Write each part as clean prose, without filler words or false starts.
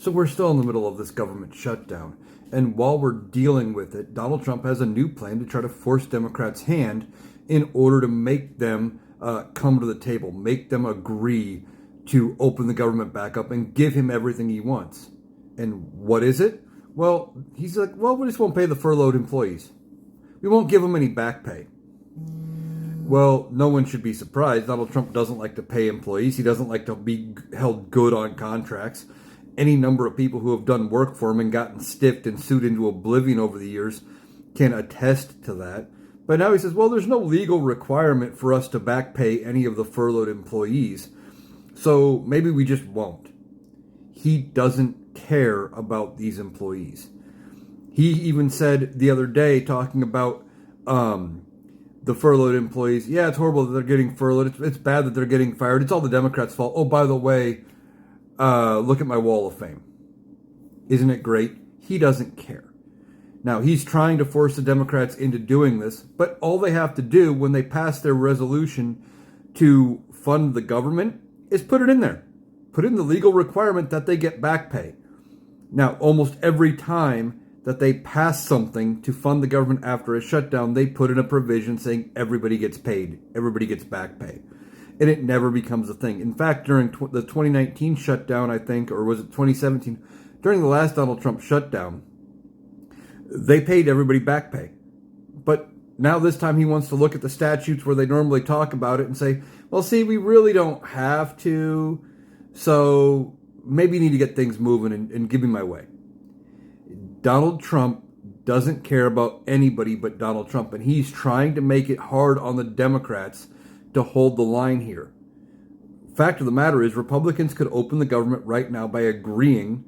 So we're still in the middle of this government shutdown. And while we're dealing with it, Donald Trump has a new plan to try to force Democrats' hand in order to make them come to the table, make them agree to open the government back up and give him everything he wants. And what is it? Well, he's like, well, we just won't pay the furloughed employees. We won't give them any back pay. Well, no one should be surprised. Donald Trump doesn't like to pay employees. He doesn't like to be held good on contracts. Any number of people who have done work for him and gotten stiffed and sued into oblivion over the years can attest to that. But now he says, well, there's no legal requirement for us to back pay any of the furloughed employees, so maybe we just won't. He doesn't care about these employees. He even said the other day, talking about the furloughed employees, yeah, it's horrible that they're getting furloughed. It's bad that they're getting fired. It's all the Democrats' fault. Oh, by the way, look at my wall of fame. Isn't it great? He doesn't care. Now, he's trying to force the Democrats into doing this, but all they have to do when they pass their resolution to fund the government is put it in there. Put in the legal requirement that they get back pay. Now, almost every time that they pass something to fund the government after a shutdown, they put in a provision saying everybody gets paid, everybody gets back pay. And it never becomes a thing. In fact, during the 2019 shutdown, I think, or was it 2017, during the last Donald Trump shutdown, they paid everybody back pay. But now this time he wants to look at the statutes where they normally talk about it and say, well, see, we really don't have to, so maybe you need to get things moving and give me my way. Donald Trump doesn't care about anybody but Donald Trump, and he's trying to make it hard on the Democrats to hold the line here. Fact of the matter is, Republicans could open the government right now by agreeing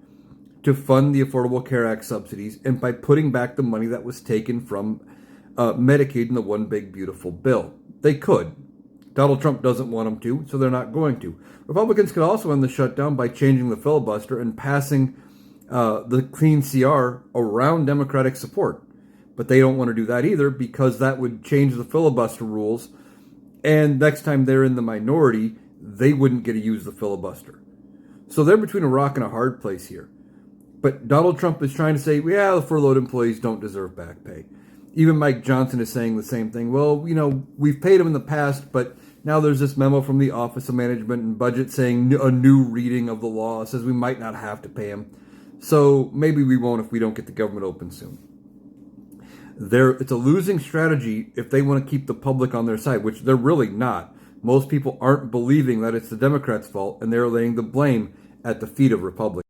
to fund the Affordable Care Act subsidies and by putting back the money that was taken from Medicaid in the One Big Beautiful Bill. They could. Donald Trump doesn't want them to, so they're not going to. Republicans could also end the shutdown by changing the filibuster and passing the clean CR around Democratic support. But they don't want to do that either, because that would change the filibuster rules, and next time they're in the minority, they wouldn't get to use the filibuster. So they're between a rock and a hard place here. But Donald Trump is trying to say, yeah, the furloughed employees don't deserve back pay. Even Mike Johnson is saying the same thing. Well, we've paid them in the past, but now there's this memo from the Office of Management and Budget saying a new reading of the law says we might not have to pay them. So maybe we won't if we don't get the government open soon. It's a losing strategy if they want to keep the public on their side, which they're really not. Most people aren't believing that it's the Democrats' fault, and they're laying the blame at the feet of Republicans.